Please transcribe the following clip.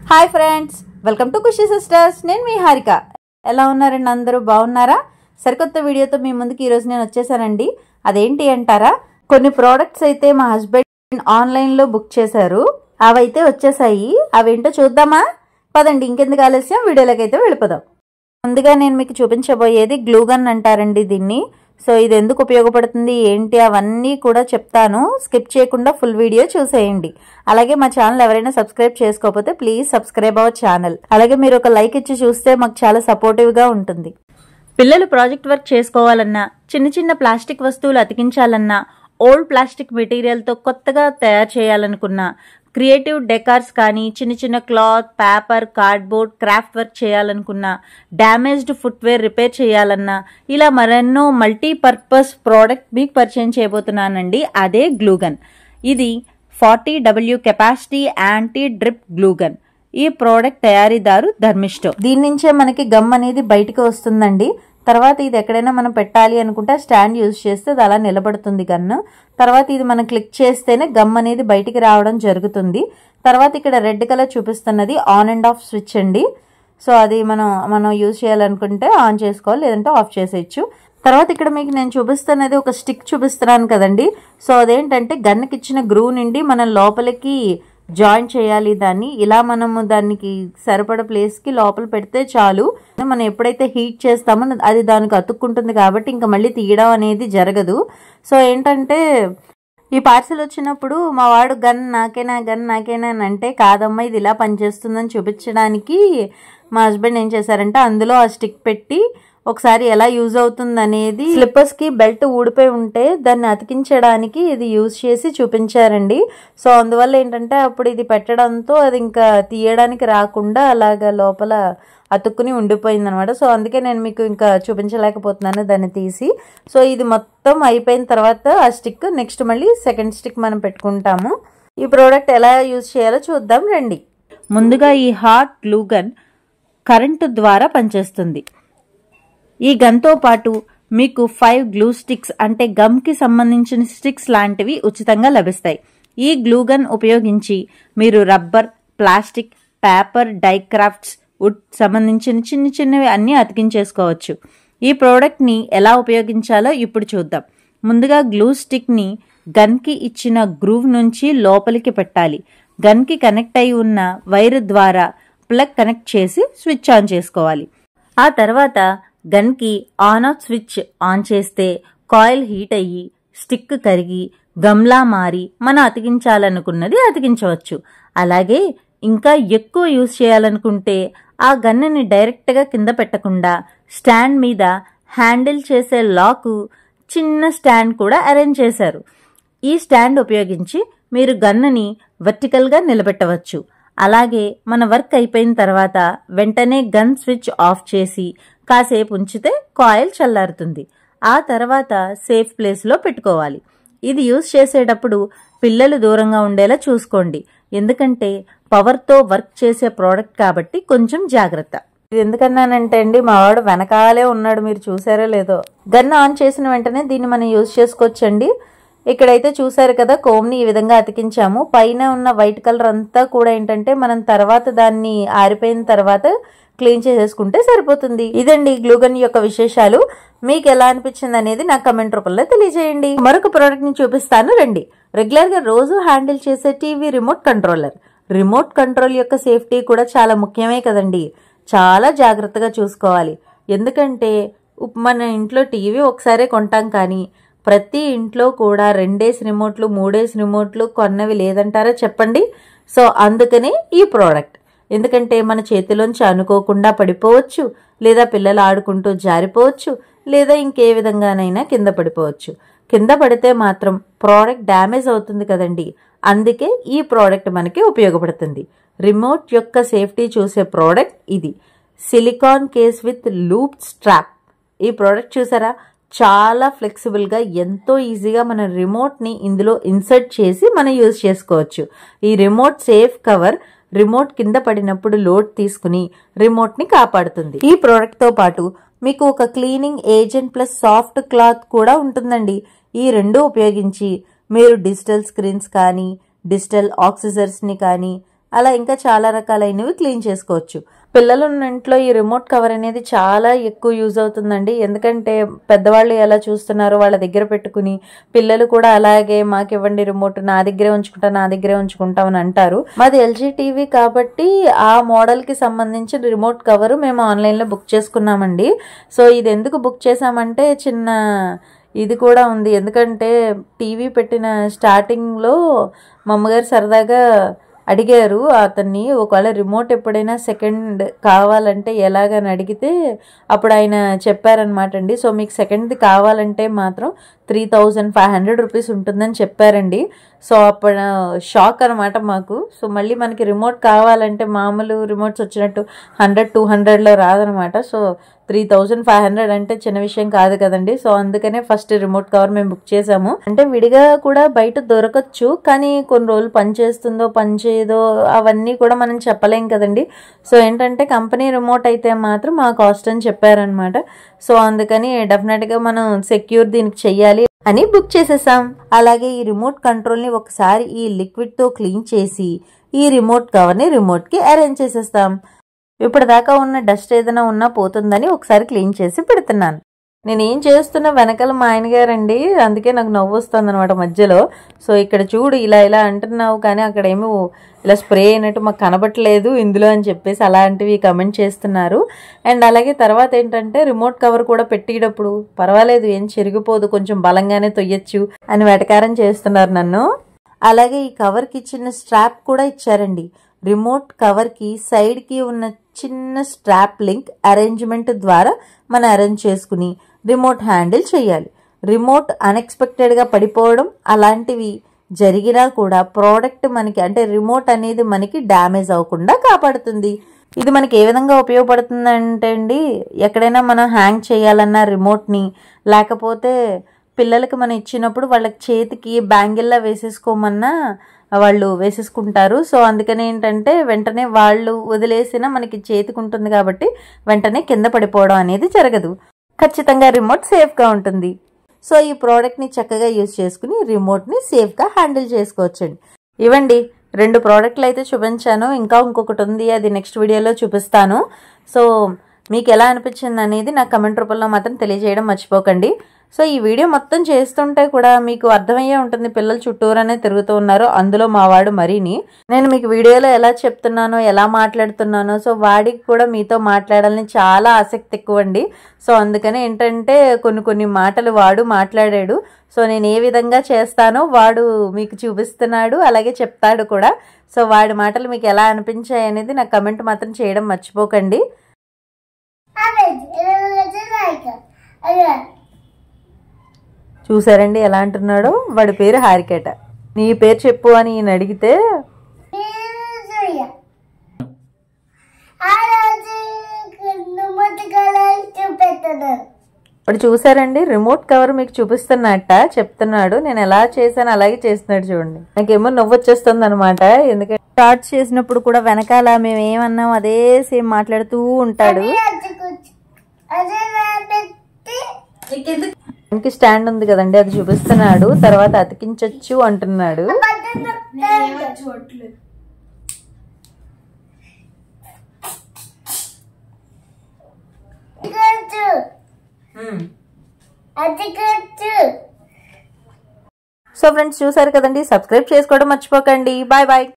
Hi friends, welcome to Khushi sisters. నేను మీ హారిక. ఎలా ఉన్నారండి? అందరూ బాగున్నారా? సరికొత్త వీడియోతో మీ ముందుకు ఈరోజు నేను వచ్చేసానండి. అదేంటి అంటారా, కొన్ని ప్రోడక్ట్స్ అయితే మా హస్బెండ్ ఆన్లైన్లో బుక్ చేశారు. అవైతే వచ్చేసాయి. అవేంటో చూద్దామా? పదండి, ఇంకెందుకు ఆలస్యం, వీడియోలోకి అయితే వెళ్ళిపోదాం. ముందుగా నేను మీకు చూపించబోయేది గ్లూ గన్ అంటారండి దీన్ని. సో ఇది ఎందుకు ఉపయోగపడుతుంది ఏంటి అవన్నీ కూడా చెప్తాను. స్కిప్ చేయకుండా ఫుల్ వీడియో చూసేయండి. అలాగే మా ఛానల్ ఎవరైనా సబ్స్క్రైబ్ చేసుకోకపోతే ప్లీజ్ సబ్స్క్రైబ్ అవర్ ఛానల్. అలాగే మీరు ఒక లైక్ ఇచ్చి చూస్తే మాకు చాలా సపోర్టివ్ గా ఉంటుంది. పిల్లలు ప్రాజెక్ట్ వర్క్ చేసుకోవాలన్నా, చిన్న చిన్న ప్లాస్టిక్ వస్తువులు అతికించాలన్నా, ఓల్డ్ ప్లాస్టిక్ మెటీరియల్తో కొత్తగా తయారు చేయాలనుకున్నా, క్రియేటివ్ డెకార్స్ కానీ, చిన్న చిన్న cloth, paper, cardboard, craft work చేయాలనుకున్నా, డ్యామేజ్డ్ ఫుట్వేర్ రిపేర్ చేయాలన్నా, ఇలా మరెన్నో మల్టీపర్పస్ ప్రోడక్ట్ మీకు పరిచయం చేయబోతున్నానండి. అదే గ్లూగన్. ఇది 40W capacity anti drip glue gun. ఈ ప్రోడక్ట్ తయారీదారు ధర్మిష్ఠో. దీని నుంచే మనకి గమ్ అనేది బయటకు వస్తుందండి. తర్వాత ఇది ఎక్కడైనా మనం పెట్టాలి అనుకుంటే స్టాండ్ యూజ్ చేస్తే అది అలా నిలబడుతుంది గన్ను. తర్వాత ఇది మనం క్లిక్ చేస్తేనే గమ్ అనేది బయటికి రావడం జరుగుతుంది. తర్వాత ఇక్కడ రెడ్ కలర్ చూపిస్తున్నది ఆన్ అండ్ ఆఫ్ స్విచ్ అండి. సో అది మనం యూజ్ చేయాలనుకుంటే ఆన్ చేసుకోవాలి, లేదంటే ఆఫ్ చేసేయచ్చు. తర్వాత ఇక్కడ మీకు నేను చూపిస్తున్నది ఒక స్టిక్ చూపిస్తున్నాను కదండి. సో అదేంటంటే గన్కి ఇచ్చిన గ్రూ నుండి మనం లోపలికి జాయిన్ చేయాలి దాన్ని. ఇలా మనము దానికి సరిపడ ప్లేస్కి లోపల పెడితే చాలు. మనం ఎప్పుడైతే హీట్ చేస్తామో అది దానికి అతుక్కుంటుంది కాబట్టి ఇంకా మళ్ళీ తీయడం అనేది జరగదు. సో ఏంటంటే ఈ పార్సల్ వచ్చినప్పుడు మా వాడు గన్ నాకేనా అని అంటే, కాదమ్మా ఇది ఇలా పనిచేస్తుందని చూపించడానికి మా హస్బెండ్ ఏం చేశారంటే అందులో ఆ స్టిక్ పెట్టి ఒకసారి ఎలా యూజ్ అవుతుంది అనేది, స్లిప్పర్స్ కి బెల్ట్ ఊడిపోయి ఉంటే దాన్ని అతికించడానికి ఇది యూజ్ చేసి చూపించారండి. సో అందువల్ల ఏంటంటే అప్పుడు ఇది పెట్టడంతో అది ఇంకా తీయడానికి రాకుండా అలాగా లోపల అతుక్కుని ఉండిపోయింది అనమాట. సో అందుకే నేను మీకు ఇంకా చూపించలేకపోతున్నాను దాన్ని తీసి. సో ఇది మొత్తం అయిపోయిన తర్వాత ఆ స్టిక్ నెక్స్ట్ మళ్ళీ సెకండ్ స్టిక్ మనం పెట్టుకుంటాము. ఈ ప్రోడక్ట్ ఎలా యూజ్ చేయాలో చూద్దాం రండి. ముందుగా ఈ హాట్ గ్లూ గన్ కరెంటు ద్వారా పనిచేస్తుంది. ఈ గన్తో పాటు మీకు 5 గ్లూ స్టిక్స్ అంటే గమ్కి సంబంధించిన స్టిక్స్ లాంటివి ఉచితంగా లభిస్తాయి. ఈ గ్లూ గన్ ఉపయోగించి మీరు rubber, plastic, paper, DIY crafts, wood సంబంధించిన చిన్న చిన్నవి అన్నీ అతికించేసుకోవచ్చు. ఈ ప్రోడక్ట్ని ఎలా ఉపయోగించాలో ఇప్పుడు చూద్దాం. ముందుగా గ్లూ స్టిక్ని గన్కి ఇచ్చిన గ్రూవ్ నుంచి లోపలికి పెట్టాలి. గన్కి కనెక్ట్ అయి ఉన్న వైర్ ద్వారా ప్లగ్ కనెక్ట్ చేసి స్విచ్ ఆన్ చేసుకోవాలి. ఆ తర్వాత గన్కి ఆన్ ఆఫ్ స్విచ్ ఆన్ చేస్తే కాయిల్ హీట్ అయ్యి స్టిక్ కరిగి గమ్లా మారి మనం అతికించాలనుకున్నది అతికించవచ్చు. అలాగే ఇంకా ఎక్కువ యూజ్ చేయాలనుకుంటే ఆ గన్నుని డైరెక్ట్గా కింద పెట్టకుండా స్టాండ్ మీద హ్యాండిల్ చేసే లాకు చిన్న స్టాండ్ కూడా అరేంజ్ చేశారు. ఈ స్టాండ్ ఉపయోగించి మీరు గన్నుని వర్టికల్గా నిలబెట్టవచ్చు. అలాగే మన వర్క్ అయిపోయిన తర్వాత వెంటనే గన్ స్విచ్ ఆఫ్ చేసి కాసేపు ఉంచితే కాయిల్ చల్లారుతుంది. ఆ తర్వాత సేఫ్ ప్లేస్లో పెట్టుకోవాలి. ఇది యూజ్ చేసేటప్పుడు పిల్లలు దూరంగా ఉండేలా చూసుకోండి. ఎందుకంటే పవర్తో వర్క్ చేసే ప్రోడక్ట్ కాబట్టి కొంచెం జాగ్రత్త. ఇది ఎందుకన్నానంటే అండి, మా వాడు వెనకాలే ఉన్నాడు, మీరు చూసారో లేదో. గన్ ఆన్ చేసిన వెంటనే దీన్ని మనం యూజ్ చేసుకోవచ్చండి. ఇక్కడైతే చూసారు కదా, కోమ్ని ఈ విధంగా అతికించాము. పైన ఉన్న వైట్ కలర్ అంతా కూడా ఏంటంటే మనం తర్వాత దాన్ని ఆరిపోయిన తర్వాత క్లీన్ చేసేసుకుంటే సరిపోతుంది. ఇదండి గ్లూగన్ యొక్క విశేషాలు. మీకు ఎలా అనిపించింది అనేది నాకు కమెంట్ రూపంలో తెలియజేయండి. మరొక ప్రోడక్ట్ ని చూపిస్తాను రండి. రెగ్యులర్ గా రోజు హ్యాండిల్ చేసే TV remote controller. Remote control యొక్క సేఫ్టీ కూడా చాలా ముఖ్యమే కదండి. చాలా జాగ్రత్తగా చూసుకోవాలి. ఎందుకంటే మన ఇంట్లో టీవీ ఒకసారే కొంటాం, కానీ ప్రతి ఇంట్లో కూడా 2 రిమోట్లు 3 రిమోట్లు కొన్నవి లేదంటారా చెప్పండి. సో అందుకనే ఈ ప్రోడక్ట్. ఎందుకంటే మన చేతిలోంచి అనుకోకుండా పడిపోవచ్చు, లేదా పిల్లలు ఆడుకుంటూ జారిపోవచ్చు, లేదా ఇంకే విధంగానైనా కింద పడిపోవచ్చు. కింద పడితే మాత్రం ప్రోడక్ట్ డ్యామేజ్ అవుతుంది కదండి. అందుకే ఈ ప్రోడక్ట్ మనకి ఉపయోగపడుతుంది. రిమోట్ యొక్క సేఫ్టీ చూసే ప్రోడక్ట్ ఇది. Silicon case with loop strap. ఈ ప్రోడక్ట్ చూసారా, చాలా ఫ్లెక్సిబుల్గా ఎంతో ఈజీగా మన రిమోట్ని ఇందులో ఇన్సర్ట్ చేసి మనం యూజ్ చేసుకోవచ్చు. ఈ రిమోట్ సేఫ్ కవర్ రిమోట్ కింద పడినప్పుడు లోడ్ తీసుకుని రిమోట్ని కాపాడుతుంది. ఈ ప్రోడక్ట్తో పాటు మీకు ఒక cleaning agent plus soft cloth కూడా ఉంటుందండి. ఈ రెండు ఉపయోగించి మీరు డిజిటల్ స్క్రీన్స్ కానీ, డిజిటల్ ఆక్సిజర్స్ని కానీ, అలా ఇంకా చాలా రకాలైనవి క్లీన్ చేసుకోవచ్చు. పిల్లలు ఉన్న ఇంట్లో ఈ రిమోట్ కవర్ అనేది చాలా ఎక్కువ యూజ్ అవుతుందండి. ఎందుకంటే పెద్దవాళ్ళు ఎలా చూస్తున్నారో వాళ్ళ దగ్గర పెట్టుకుని పిల్లలు కూడా అలాగే మాకు ఇవ్వండి రిమోట్, నా దగ్గరే ఉంచుకుంటాం అని అంటారు. మాది ఎల్జీ టీవీ కాబట్టి ఆ మోడల్కి సంబంధించిన రిమోట్ కవర్ మేము ఆన్లైన్లో బుక్ చేసుకున్నామండి. సో ఇది ఎందుకు బుక్ చేసామంటే చిన్న ఇది కూడా ఉంది. ఎందుకంటే టీవీ పెట్టిన స్టార్టింగ్లో మా అమ్మగారు సరదాగా అడిగారు అతన్ని, ఒకవేళ రిమోట్ ఎప్పుడైనా సెకండ్ కావాలంటే ఎలాగని అడిగితే అప్పుడు ఆయన చెప్పారనమాట అండి. సో మీకు సెకండ్ది కావాలంటే మాత్రం 3500 రూపీస్ ఉంటుందని చెప్పారండి. సో అప్పుడు షాక్ అనమాట మాకు. సో మళ్ళీ మనకి రిమోట్ కావాలంటే మామూలు రిమోట్స్ వచ్చినట్టు 100-200లో రాదనమాట. సో 3500 అంటే చిన్న విషయం కాదు కదండి. సో అందుకనే ఫస్ట్ రిమోట్ కవర్ మేము బుక్ చేసాము. అంటే విడిగా కూడా బయట దొరకచ్చు, కానీ కొన్ని రోజులు పనిచేస్తుందో పనిచేయదో అవన్నీ కూడా మనం చెప్పలేం కదండి. సో ఏంటంటే కంపెనీ రిమోట్ అయితే మాత్రం మా కాస్ట్ అని చెప్పారనమాట. సో అందుకని డెఫినెట్గా మనం సెక్యూర్ దీనికి చెయ్యాలి అని బుక్ చేసేసాం. అలాగే ఈ రిమోట్ కంట్రోల్ని ఒకసారి ఈ లిక్విడ్తో క్లీన్ చేసి ఈ రిమోట్ కవర్ని రిమోట్కి అరేంజ్ చేసేస్తాం. ఇప్పటిదాకా ఉన్న డస్ట్ ఏదైనా ఉన్నా పోతుందని ఒకసారి క్లీన్ చేసి పెడుతున్నాను. నేను ఏం చేస్తున్నా వెనకాల మా ఆయన గారండి, అందుకే నాకు నవ్వు వస్తుంది అనమాట మధ్యలో. సో ఇక్కడ చూడు ఇలా అంటున్నావు కానీ అక్కడ ఏమో ఇలా స్ప్రే అయినట్టు మాకు కనబట్టలేదు ఇందులో అని చెప్పేసి అలాంటివి కమెంట్ చేస్తున్నారు. అండ్ అలాగే తర్వాత ఏంటంటే రిమోట్ కవర్ కూడా పెట్టేటప్పుడు పర్వాలేదు ఏం చెరిగిపోదు, కొంచెం బలంగానే తొయ్యొచ్చు అని వెటకారం చేస్తున్నారు నన్ను. అలాగే ఈ కవర్కి చిన్న స్ట్రాప్ కూడా ఇచ్చారండి. రిమోట్ కవర్కి సైడ్కి ఉన్న చిన్న స్ట్రాప్ లింక్ అరేంజ్మెంట్ ద్వారా మనం అరేంజ్ చేసుకుని రిమోట్ హ్యాండిల్ చేయాలి. రిమోట్ అన్ఎక్స్పెక్టెడ్గా పడిపోవడం అలాంటివి జరిగినా కూడా ప్రోడక్ట్ మనకి అంటే రిమోట్ అనేది మనకి డ్యామేజ్ అవ్వకుండా కాపాడుతుంది. ఇది మనకి ఏ విధంగా ఉపయోగపడుతుంది అంటే అండి, ఎక్కడైనా మనం హ్యాంగ్ చేయాలన్నా రిమోట్ని, లేకపోతే పిల్లలకి మనం ఇచ్చినప్పుడు వాళ్ళకి చేతికి బ్యాంగిల్లా వేసేసుకోమన్నా వాళ్ళు వేసేసుకుంటారు. సో అందుకని ఏంటంటే వెంటనే వాళ్ళు వదిలేసినా మనకి చేతికి ఉంటుంది కాబట్టి వెంటనే కింద పడిపోవడం అనేది జరగదు. ఖచ్చితంగా రిమోట్ సేఫ్గా ఉంటుంది. సో ఈ ప్రోడక్ట్ని చక్కగా యూజ్ చేసుకుని రిమోట్ని సేఫ్గా హ్యాండిల్ చేసుకోవచ్చండి. ఇవ్వండి 2 ప్రోడక్ట్లు అయితే చూపించాను, ఇంకా ఇంకొకటి ఉంది, అది నెక్స్ట్ వీడియోలో చూపిస్తాను. సో మీకు ఎలా అనిపించింది అనేది నాకు కమెంట్ రూపంలో మాత్రం తెలియజేయడం మర్చిపోకండి. సో ఈ వీడియో మొత్తం చేస్తుంటే కూడా మీకు అర్థమయ్యే ఉంటుంది, పిల్లలు చుట్టూరానే తిరుగుతూ ఉన్నారు, అందులో మా వాడు మరీని. నేను మీకు వీడియోలో ఎలా చెప్తున్నానో ఎలా మాట్లాడుతున్నానో, సో వాడికి కూడా మీతో మాట్లాడాలని చాలా ఆసక్తి ఎక్కువ అండి. సో అందుకని ఏంటంటే కొన్ని మాటలు వాడు మాట్లాడాడు. సో నేను ఏ విధంగా చేస్తానో వాడు మీకు చూపిస్తున్నాడు, అలాగే చెప్తాడు కూడా. సో వాడి మాటలు మీకు ఎలా అనిపించాయి అనేది నాకు కమెంట్ మాత్రం చేయడం మర్చిపోకండి. చూసారండి ఎలా అంటున్నాడు, వాడి పేరు హారికేట. నీ పేరు చెప్పు అని ఈయన అడిగితే వాడు చూసారండి రిమోట్ కవర్ మీకు చూపిస్తున్నట్ట చెప్తున్నాడు. నేను ఎలా చేశాను అలాగే చేస్తున్నాడు చూడండి. నాకేమో నవ్వు వచ్చేస్తుంది అనమాట. ఎందుకంటే స్టార్ట్ చేసినప్పుడు కూడా వెనకాల మేము ఏమన్నాం అదే సేమ్ మాట్లాడుతూ ఉంటాడు. ఇంక స్టాండ్ ఉంది కదండి, అది చూపిస్తున్నాడు. తర్వాత అతికించొచ్చు అంటున్నాడు. సో ఫ్రెండ్స్ చూసారు కదండి, సబ్స్క్రైబ్ చేసుకోవడం మర్చిపోకండి. Bye bye.